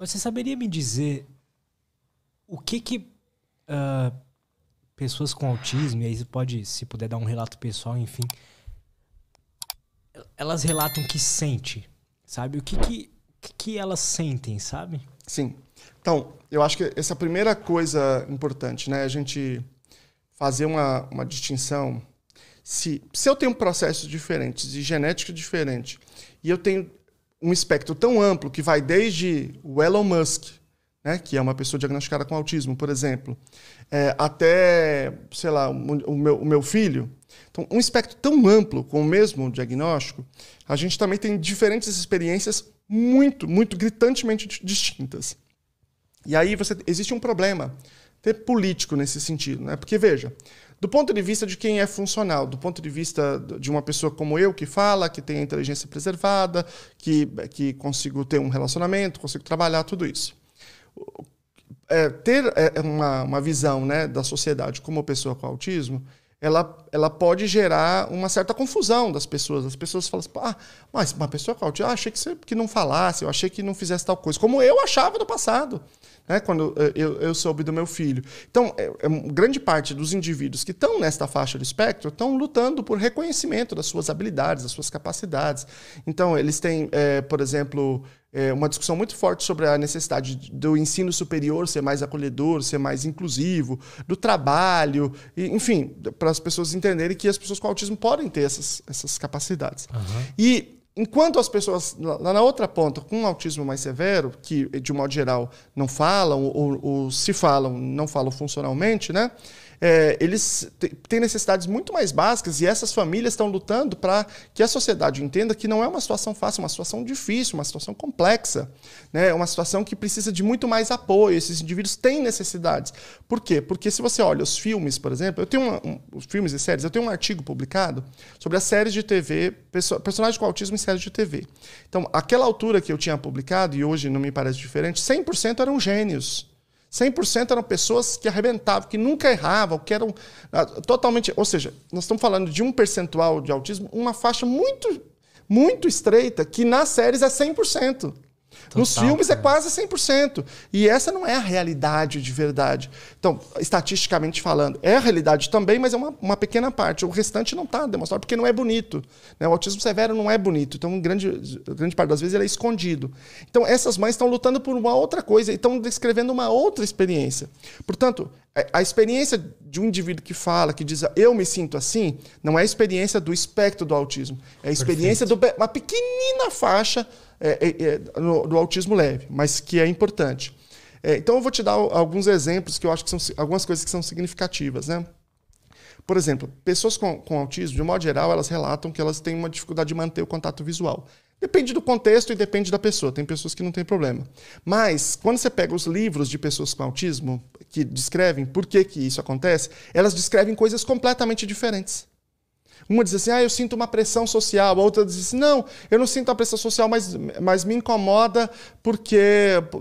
Você saberia me dizer o que pessoas com autismo, e aí você pode, se puder dar um relato pessoal, enfim, elas relatam que sente, sabe? O que elas sentem, sabe? Sim. Então, eu acho que essa é a primeira coisa importante, né? A gente fazer uma distinção. Se eu tenho processos diferentes e genética diferente, e eu tenho um espectro tão amplo que vai desde o Elon Musk, né, que é uma pessoa diagnosticada com autismo, por exemplo, até, sei lá, o meu filho. Então, um espectro tão amplo com o mesmo diagnóstico, a gente também tem diferentes experiências muito, muito gritantemente distintas. E aí existe um problema até político nesse sentido, né? Porque, veja, do ponto de vista de quem é funcional, do ponto de vista de uma pessoa como eu, que fala, que tem a inteligência preservada, que consigo ter um relacionamento, consigo trabalhar, tudo isso. Ter uma visão, né, da sociedade como pessoa com autismo, ela pode gerar uma certa confusão das pessoas. As pessoas falam assim, mas uma pessoa com autismo, achei que não falasse, eu achei que não fizesse tal coisa, como eu achava no passado, né, quando eu soube do meu filho. Então, grande parte dos indivíduos que estão nesta faixa do espectro estão lutando por reconhecimento das suas habilidades, das suas capacidades. Então, eles têm, por exemplo, uma discussão muito forte sobre a necessidade do ensino superior ser mais acolhedor, ser mais inclusivo, do trabalho, enfim, para as pessoas entenderem que as pessoas com autismo podem ter essas capacidades. Uhum. E enquanto as pessoas, lá na outra ponta, com um autismo mais severo, que de um modo geral não falam, ou se falam, não falam funcionalmente, né? Eles têm necessidades muito mais básicas e essas famílias estão lutando para que a sociedade entenda que não é uma situação fácil, é uma situação difícil, uma situação complexa, né? Uma situação que precisa de muito mais apoio. Esses indivíduos têm necessidades. Por quê? Porque se você olha os filmes, por exemplo, eu tenho os filmes e séries, eu tenho um artigo publicado sobre as séries de TV, personagens com autismo em séries de TV. Então, aquela altura que eu tinha publicado, e hoje não me parece diferente, 100% eram gênios. 100% eram pessoas que arrebentavam, que nunca erravam, que eram totalmente... Ou seja, nós estamos falando de um percentual de autismo, uma faixa muito, muito estreita, que nas séries é 100%. Total, nos filmes é quase 100%. E essa não é a realidade de verdade. Então, estatisticamente falando, é a realidade também, mas é uma pequena parte. O restante não está demonstrado, porque não é bonito. Né? O autismo severo não é bonito. Então, grande parte das vezes, ele é escondido. Então, essas mães estão lutando por uma outra coisa e estão descrevendo uma outra experiência. Portanto, a experiência de um indivíduo que fala, que diz, eu me sinto assim, não é a experiência do espectro do autismo. É a experiência de uma pequenina faixa do autismo leve, mas que é importante. Então, eu vou te dar alguns exemplos que eu acho que são algumas coisas que são significativas, né? Por exemplo, pessoas com autismo, de um modo geral, elas relatam que elas têm uma dificuldade de manter o contato visual. Depende do contexto e depende da pessoa. Tem pessoas que não têm problema. Mas, quando você pega os livros de pessoas com autismo, que descrevem por que isso acontece, elas descrevem coisas completamente diferentes. Uma diz assim, eu sinto uma pressão social. A outra diz assim, não, eu não sinto a pressão social, mas me incomoda porque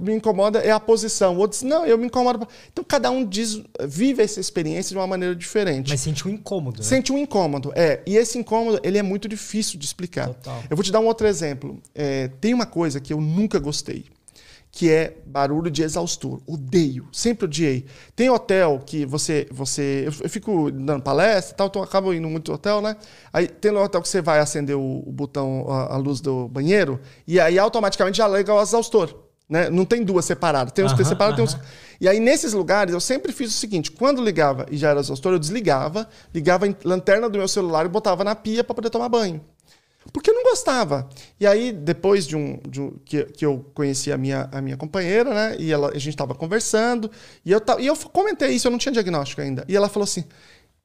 me incomoda é a posição. O outro diz, não, eu me incomodo. Então, cada um vive essa experiência de uma maneira diferente. Mas sente um incômodo, né? Sente um incômodo, E esse incômodo, ele é muito difícil de explicar. Total. Eu vou te dar um outro exemplo. Tem uma coisa que eu nunca gostei, que é barulho de exaustor. Odeio, sempre odiei. Tem hotel que eu fico dando palestra e tal, então eu acabo indo muito no hotel, né? Aí tem um hotel que você vai acender o botão, a luz do banheiro, e aí automaticamente já liga o exaustor. Né? Não tem duas separadas. Tem uns separados, tem uns... E aí, nesses lugares, eu sempre fiz o seguinte, quando ligava e já era exaustor, eu ligava a lanterna do meu celular e botava na pia para poder tomar banho. Porque eu não gostava. E aí, depois que eu conheci a minha companheira, né? E a gente estava conversando, e eu comentei isso, eu não tinha diagnóstico ainda. E ela falou assim,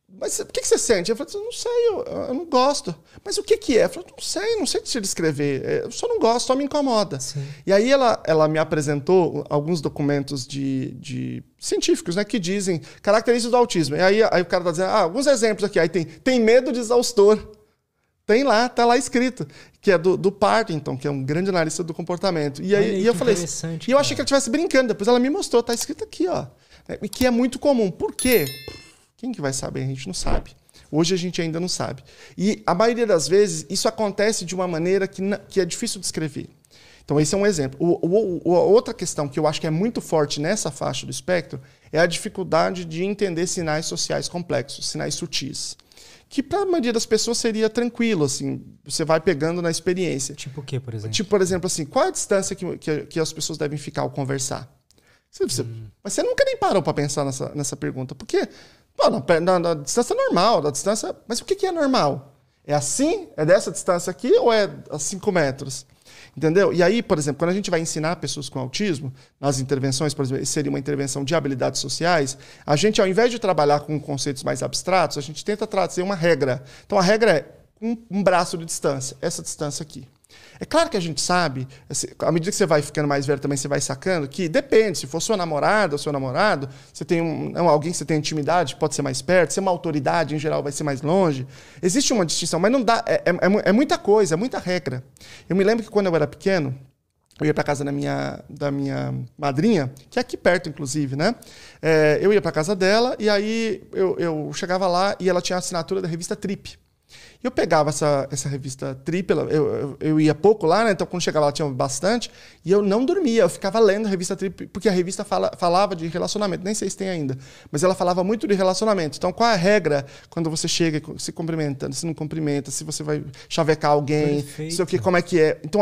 mas o que você sente? Eu falei assim, não sei, eu não gosto. Mas o que é? Eu falei, não sei te descrever, eu só não gosto, só me incomoda. Sim. E aí ela me apresentou alguns documentos de científicos, né? Que dizem características do autismo. E aí o cara está dizendo, alguns exemplos aqui. Aí tem medo de exaustor. Tem lá, tá lá escrito, que é do Partington, que é um grande analista do comportamento. E aí eu falei assim, e eu achei que ela estivesse brincando, depois ela me mostrou, tá escrito aqui, ó. E que é muito comum. Por quê? Quem que vai saber? A gente não sabe. Hoje a gente ainda não sabe. E a maioria das vezes isso acontece de uma maneira que é difícil de descrever. Então, esse é um exemplo. A outra questão que eu acho que é muito forte nessa faixa do espectro é a dificuldade de entender sinais sociais complexos, sinais sutis. Que para a maioria das pessoas seria tranquilo, assim, você vai pegando na experiência. Tipo o quê, por exemplo? Tipo, por exemplo, assim, qual é a distância que as pessoas devem ficar ao conversar? Mas você nunca nem parou para pensar nessa pergunta. Porque na distância normal, da distância. Mas o que é normal? É assim? É dessa distância aqui ou é a 5 metros? Entendeu? E aí, por exemplo, quando a gente vai ensinar pessoas com autismo, nas intervenções, por exemplo, seria uma intervenção de habilidades sociais, a gente, ao invés de trabalhar com conceitos mais abstratos, a gente tenta trazer uma regra. Então, a regra é um braço de distância, essa distância aqui. É claro que a gente sabe, à medida que você vai ficando mais velho também, você vai sacando que depende, se for sua namorada ou seu namorado, você tem alguém que você tem intimidade, pode ser mais perto, se é uma autoridade, em geral, vai ser mais longe. Existe uma distinção, mas não dá, é muita coisa, é muita regra. Eu me lembro que quando eu era pequeno, eu ia para casa da minha madrinha, que é aqui perto, inclusive, né? Eu ia para casa dela e aí eu chegava lá e ela tinha a assinatura da revista Trip. Eu pegava essa revista Trip, eu ia pouco lá, né? Então quando chegava lá tinha bastante, e eu não dormia, eu ficava lendo a revista Trip, porque a revista falava de relacionamento, nem sei se tem ainda, mas ela falava muito de relacionamento. Então qual é a regra quando você chega, se cumprimenta, se não cumprimenta, se você vai chavecar alguém, sei o que, como é que é. Então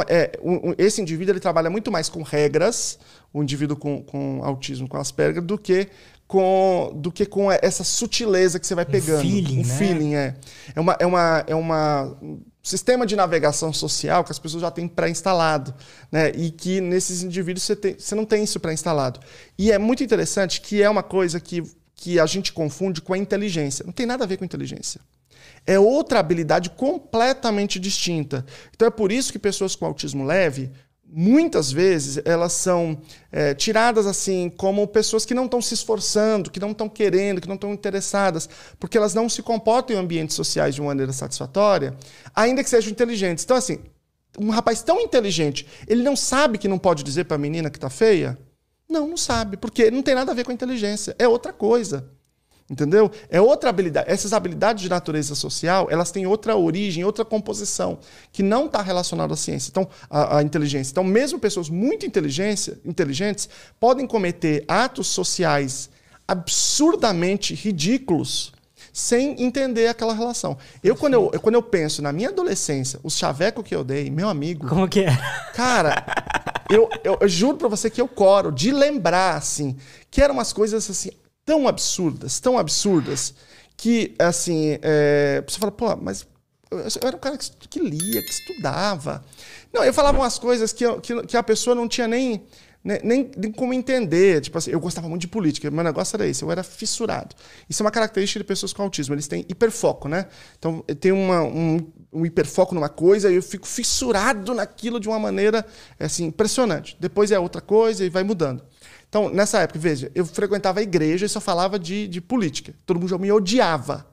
esse indivíduo ele trabalha muito mais com regras, o indivíduo com autismo, com Asperger, do que com essa sutileza que você vai pegando. Feeling, né? É um sistema de navegação social que as pessoas já têm pré-instalado, né? E que nesses indivíduos você não tem isso pré-instalado. E é muito interessante que é uma coisa que a gente confunde com a inteligência. Não tem nada a ver com inteligência. É outra habilidade completamente distinta. Então é por isso que pessoas com autismo leve, muitas vezes elas são tiradas assim como pessoas que não estão se esforçando, que não estão querendo, que não estão interessadas, porque elas não se comportam em ambientes sociais de uma maneira satisfatória, ainda que sejam inteligentes. Então, assim, um rapaz tão inteligente, ele não sabe que não pode dizer para a menina que está feia? Não sabe, porque não tem nada a ver com a inteligência, é outra coisa. Entendeu? É outra habilidade. Essas habilidades de natureza social, elas têm outra origem, outra composição, que não está relacionada à ciência, então, à inteligência. Então, mesmo pessoas muito inteligentes podem cometer atos sociais absurdamente ridículos sem entender aquela relação. Quando eu penso na minha adolescência, os chavecos que eu dei, meu amigo... Como que é? Cara, eu juro pra você que eu coro de lembrar, assim, que eram umas coisas, assim, tão absurdas, que, assim, você fala, pô, mas eu era um cara que lia, que estudava. Não, eu falava umas coisas que a pessoa não tinha nem como entender. Tipo assim, eu gostava muito de política, meu negócio era esse, eu era fissurado. Isso é uma característica de pessoas com autismo, eles têm hiperfoco, né? Então, tem um hiperfoco numa coisa e eu fico fissurado naquilo de uma maneira, assim, impressionante. Depois é outra coisa e vai mudando. Então, nessa época, veja, eu frequentava a igreja e só falava de política. Todo mundo já me odiava.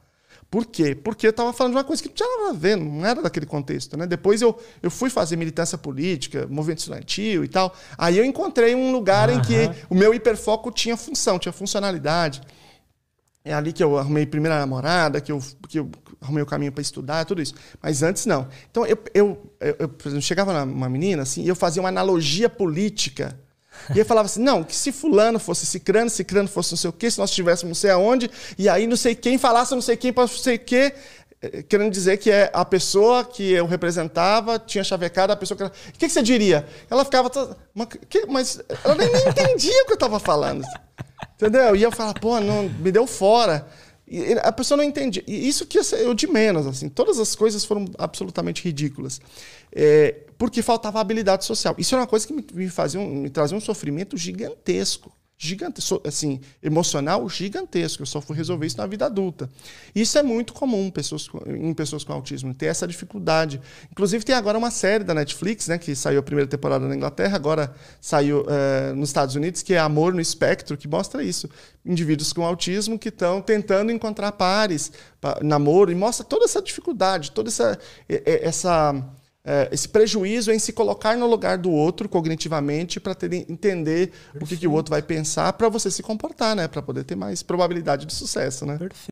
Por quê? Porque eu estava falando de uma coisa que não tinha nada a ver, não era daquele contexto, né? Depois eu fui fazer militância política, movimento estudantil e tal. Aí eu encontrei um lugar em que o meu hiperfoco tinha função, tinha funcionalidade. É ali que eu arrumei a primeira namorada, que eu arrumei o caminho para estudar, tudo isso. Mas antes, não. Então, por exemplo, chegava uma menina assim, e eu fazia uma analogia política. E eu falava assim, não, que se fulano fosse cicrano fosse não sei o quê, se nós estivéssemos não sei aonde, e aí não sei quem falasse não sei quem para não sei o quê, querendo dizer que a pessoa que eu representava tinha chavecado a pessoa que... O que você diria? Ela ficava... Mas ela nem entendia o que eu estava falando. Entendeu? E eu falava, pô, não, me deu fora. E a pessoa não entendia. E isso que eu de menos, assim. Todas as coisas foram absolutamente ridículas. Porque faltava habilidade social. Isso é uma coisa que me trazia um sofrimento gigantesco. Assim, emocional gigantesco. Eu só fui resolver isso na vida adulta. Isso é muito comum em pessoas com autismo, ter essa dificuldade. Inclusive, tem agora uma série da Netflix, né, que saiu a primeira temporada na Inglaterra, agora saiu nos Estados Unidos, que é Amor no Espectro, que mostra isso. Indivíduos com autismo que estão tentando encontrar pares, namoro, e mostra toda essa dificuldade, toda esse prejuízo em se colocar no lugar do outro cognitivamente para entender o que o outro vai pensar, para você se comportar, né? Para poder ter mais probabilidade de sucesso, né? Perfeito.